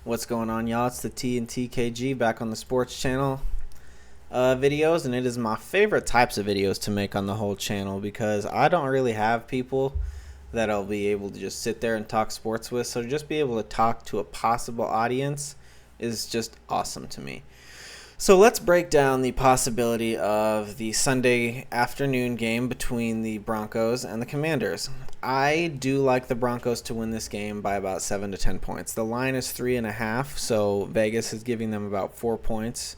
What's going on, y'all? It's the T and TKG back on the sports channel videos, and it is my favorite types of videos to make on the whole channel because I don't really have people that I'll be able to just sit there and talk sports with. So to just be able to talk to a possible audience is just awesome to me. So let's break down the possibility of the Sunday afternoon game between the Broncos and the Commanders. I do like the Broncos to win this game by about 7 to 10 points. The line is 3.5, so Vegas is giving them about 4 points,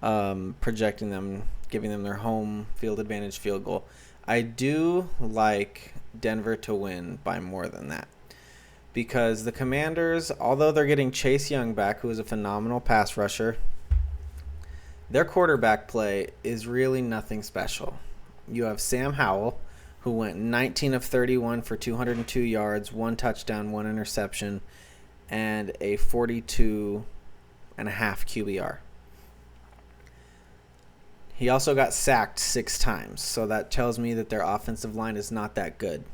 projecting them, giving them their home field advantage field goal. I do like Denver to win by more than that because the Commanders, although they're getting Chase Young back, who is a phenomenal pass rusher, their quarterback play is really nothing special. You have Sam Howell, who went 19 of 31 for 202 yards, 1 touchdown, 1 interception, and a 42.5 QBR. He also got sacked 6 times, so that tells me that their offensive line is not that good.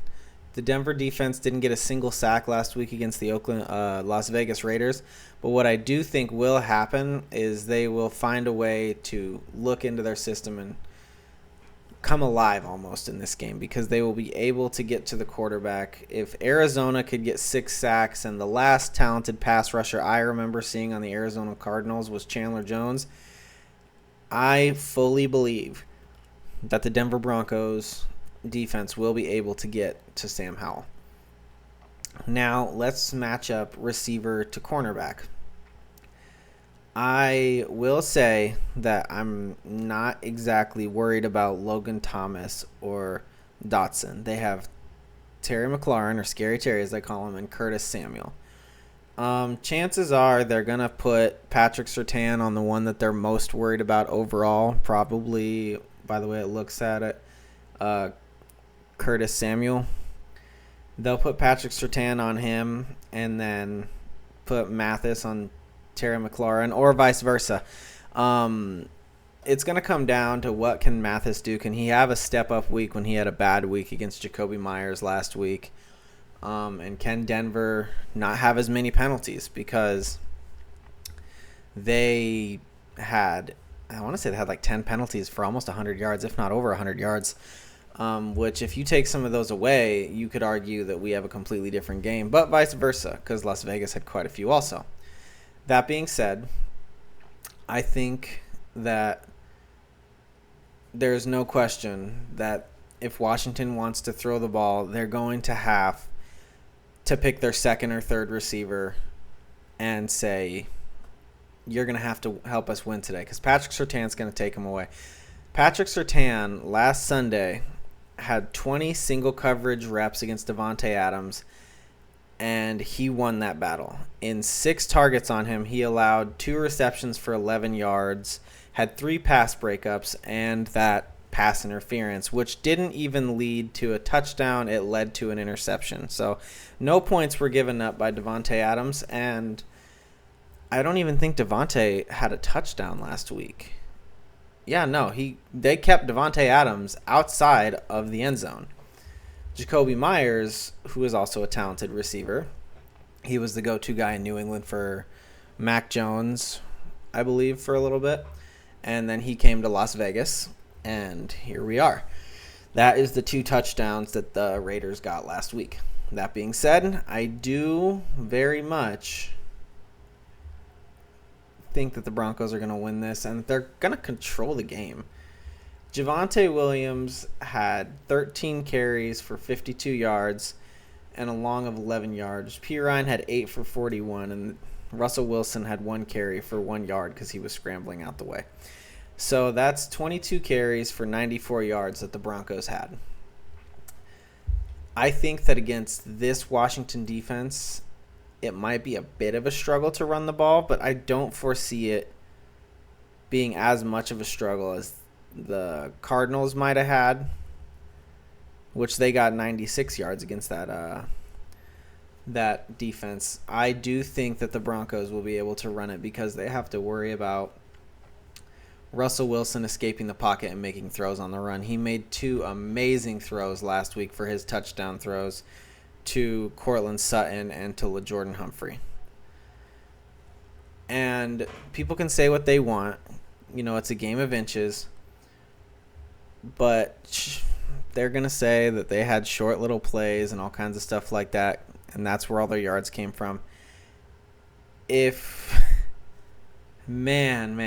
The Denver defense didn't get a single sack last week against the Las Vegas Raiders, but what I do think will happen is they will find a way to look into their system and come alive almost in this game because they will be able to get to the quarterback. If Arizona could get 6 sacks, and the last talented pass rusher I remember seeing on the Arizona Cardinals was Chandler Jones, I fully believe that the Denver Broncos defense will be able to get to Sam Howell. Now, let's match up receiver to cornerback. I will say that I'm not exactly worried about Logan Thomas or Dotson. They have Terry McLaurin, or Scary Terry as they call him, and Curtis Samuel. Chances are they're going to put Patrick Surtain on the one that they're most worried about overall. Probably, by the way it looks at it, Curtis Samuel. They'll put Patrick Surtain on him and then put Mathis on Terry McLaurin, or vice versa. It's going to come down to what can Mathis do. Can he have a step-up week when he had a bad week against Jacoby Myers last week? And can Denver not have as many penalties? Because they had, I want to say they had like 10 penalties for almost 100 yards, if not over 100 yards. Which if you take some of those away, you could argue that we have a completely different game, but vice versa, because Las Vegas had quite a few also. That being said, I think that there's no question that if Washington wants to throw the ball, they're going to have to pick their second or third receiver and say, you're going to have to help us win today, because Patrick Surtain's going to take them away. Patrick Surtain last Sunday had 20 single coverage reps against Davante Adams, and he won that battle. In 6 targets on him, he allowed 2 receptions for 11 yards, had 3 pass breakups, and that pass interference, which didn't even lead to a touchdown. It led to an interception. So no points were given up by Davante Adams, and I don't even think Davante had a touchdown last week. Yeah, no, they kept Davante Adams outside of the end zone. Jacoby Myers, who is also a talented receiver, he was the go-to guy in New England for Mac Jones, I believe, for a little bit. And then he came to Las Vegas, and here we are. That is the 2 touchdowns that the Raiders got last week. That being said, I do very much think that the Broncos are going to win this, and they're going to control the game. Javonte Williams had 13 carries for 52 yards and a long of 11 yards. P. Ryan had 8 for 41, and Russell Wilson had 1 carry for 1 yard because he was scrambling out the way. So that's 22 carries for 94 yards that the Broncos had. I think that against this Washington defense, it might be a bit of a struggle to run the ball, but I don't foresee it being as much of a struggle as the Cardinals might have had, which they got 96 yards against that defense. I do think that the Broncos will be able to run it because they have to worry about Russell Wilson escaping the pocket and making throws on the run. He made 2 amazing throws last week for his touchdown throws to Cortland Sutton and to LaJordan Humphrey. And people can say what they want. It's a game of inches. But they're going to say that they had short little plays and all kinds of stuff like that. And that's where all their yards came from. If man,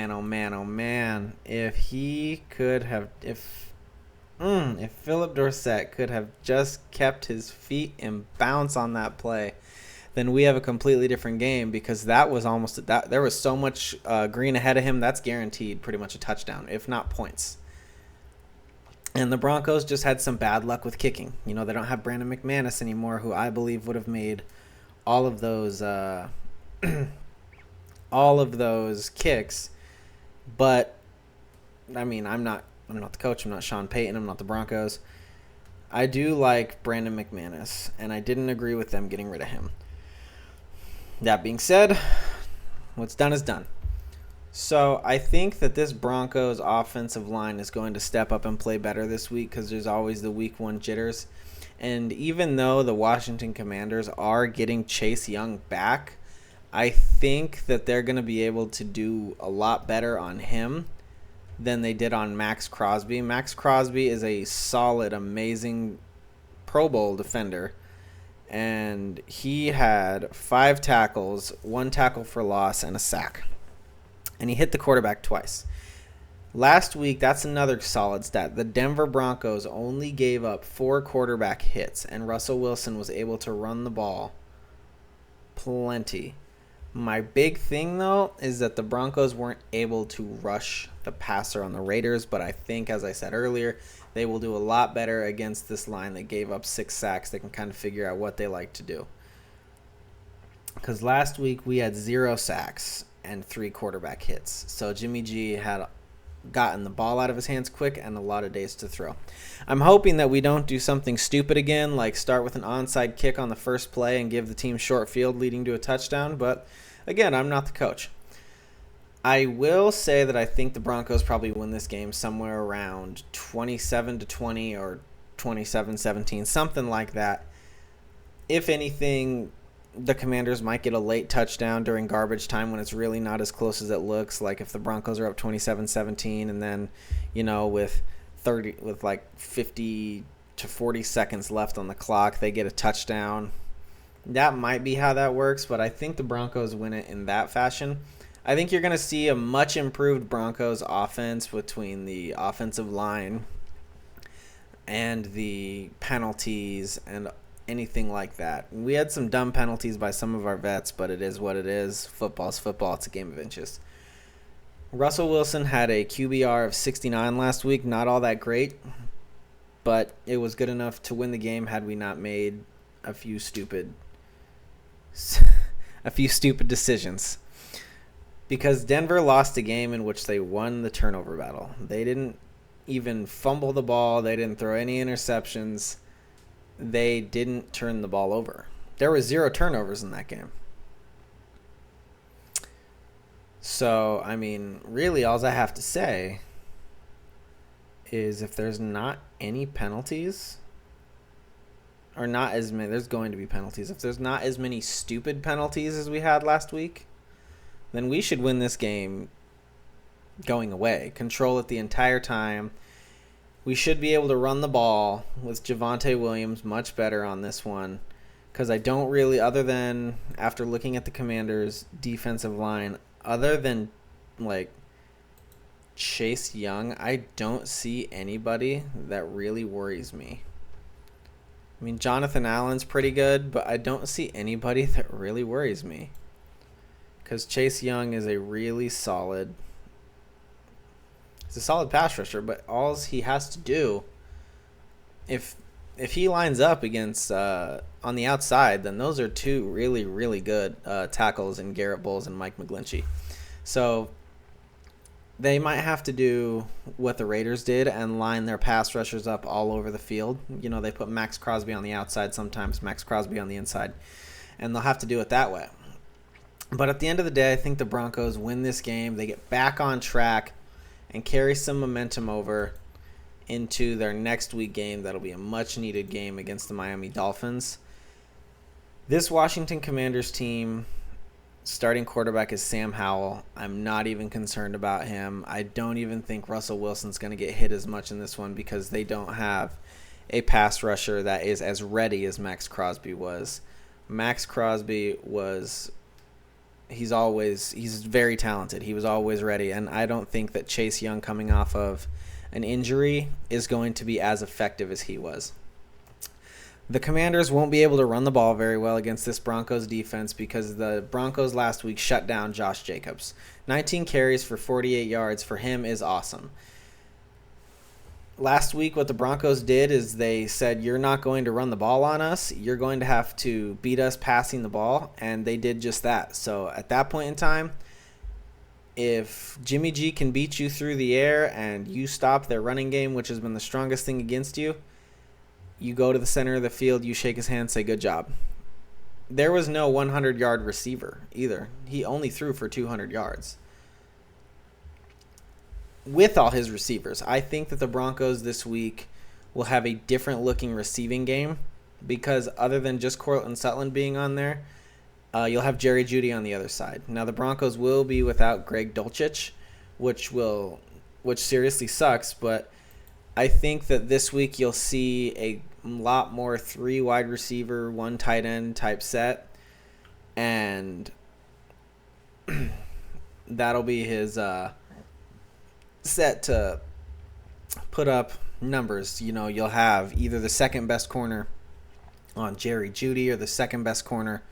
if he could have, if Philip Dorsett could have just kept his feet in bounds on that play, then we have a completely different game, because that was almost that. There was so much green ahead of him. That's guaranteed pretty much a touchdown, if not points. And the Broncos just had some bad luck with kicking. They don't have Brandon McManus anymore, who I believe would have made all of those kicks. But I mean, I'm not the coach. I'm not Sean Payton. I'm not the Broncos. I do like Brandon McManus, and I didn't agree with them getting rid of him. That being said, what's done is done. So I think that this Broncos offensive line is going to step up and play better this week, because there's always the week one jitters. And even though the Washington Commanders are getting Chase Young back, I think that they're going to be able to do a lot better on him than they did on Max Crosby. Max Crosby is a solid, amazing Pro Bowl defender. And he had 5 tackles, 1 tackle for loss, and a sack. And he hit the quarterback twice. Last week, that's another solid stat. The Denver Broncos only gave up 4 quarterback hits, and Russell Wilson was able to run the ball plenty. My big thing, though, is that the Broncos weren't able to rush the passer on the Raiders, but I think, as I said earlier, they will do a lot better against this line that gave up 6 sacks. They can kind of figure out what they like to do. Because last week we had 0 sacks and 3 quarterback hits. So Jimmy G had gotten the ball out of his hands quick and a lot of days to throw. I'm hoping that we don't do something stupid again, like start with an onside kick on the first play and give the team short field leading to a touchdown. But again, I'm not the coach. I will say that I think the Broncos probably win this game somewhere around 27-20 or 27-17, something like that. If anything, the Commanders might get a late touchdown during garbage time when it's really not as close as it looks. Like if the Broncos are up 27-17 and then, with 50 to 40 seconds left on the clock, they get a touchdown. That might be how that works, but I think the Broncos win it in that fashion. I think you're going to see a much improved Broncos offense between the offensive line and the penalties and anything like that. We had some dumb penalties by some of our vets, but it is what it is. Football's football. It's a game of inches. Russell Wilson had a QBR of 69 last week. Not all that great, but it was good enough to win the game had we not made a few stupid decisions. Because Denver lost a game in which they won the turnover battle. They didn't even fumble the ball. They didn't throw any interceptions. They didn't turn the ball over. There were 0 turnovers in that game. So, I mean, really all I have to say is if there's not any penalties, or not as many, there's going to be penalties. If there's not as many stupid penalties as we had last week, then we should win this game going away. Control it the entire time. We should be able to run the ball with Javonte Williams much better on this one, because I don't really, other than after looking at the Commanders' defensive line, other than like Chase Young, I don't see anybody that really worries me. I mean, Jonathan Allen's pretty good, but I don't see anybody that really worries me. Because Chase Young is a really solid, he's a solid pass rusher, but all he has to do, if he lines up against on the outside, then those are 2 really, really good tackles in Garrett Bowles and Mike McGlinchey. So they might have to do what the Raiders did and line their pass rushers up all over the field. They put Max Crosby on the outside sometimes, Max Crosby on the inside, and they'll have to do it that way. But at the end of the day, I think the Broncos win this game. They get back on track and carry some momentum over into their next week game. That'll be a much-needed game against the Miami Dolphins. This Washington Commanders team Starting quarterback is Sam Howell. I'm not even concerned about him. I don't even think Russell Wilson's going to get hit as much in this one because they don't have a pass rusher that is as ready as Max Crosby was. Max Crosby was he's very talented. He was always ready, and I don't think that Chase Young coming off of an injury is going to be as effective as he was. The Commanders won't be able to run the ball very well against this Broncos defense because the Broncos last week shut down Josh Jacobs. 19 carries for 48 yards for him is awesome. Last week, what the Broncos did is they said, you're not going to run the ball on us. You're going to have to beat us passing the ball, and they did just that. So at that point in time, if Jimmy G can beat you through the air and you stop their running game, which has been the strongest thing against you, you go to the center of the field, you shake his hand, say good job. There was no 100-yard receiver either. He only threw for 200 yards. With all his receivers, I think that the Broncos this week will have a different looking receiving game because other than just Courtland Sutton being on there, you'll have Jerry Jeudy on the other side. Now the Broncos will be without Greg Dulcich, which seriously sucks, but I think that this week you'll see a lot more 3 wide receiver, 1 tight end type set, and that'll be his set to put up numbers. You know, you'll have either the second best corner on Jerry Jeudy or the second best corner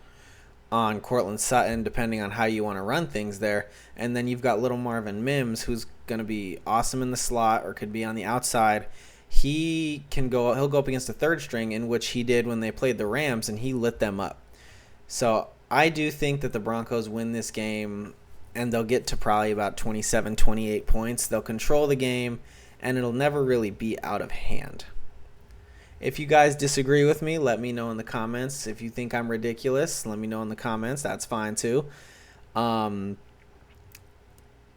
on Courtland Sutton, depending on how you want to run things there. And then you've got little Marvin Mims, who's going to be awesome in the slot or could be on the outside. He'll go up against the third string, in which he did when they played the Rams, and he lit them up. So I do think that the Broncos win this game, and they'll get to probably about 27, 28 points. They'll control the game, and it'll never really be out of hand. If you guys disagree with me, let me know in the comments. If you think I'm ridiculous, let me know in the comments. That's fine too.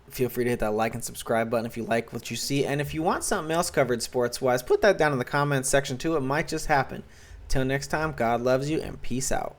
Feel free to hit that like and subscribe button if you like what you see. And if you want something else covered sports-wise, put that down in the comments section too. It might just happen. Till next time, God loves you, and peace out.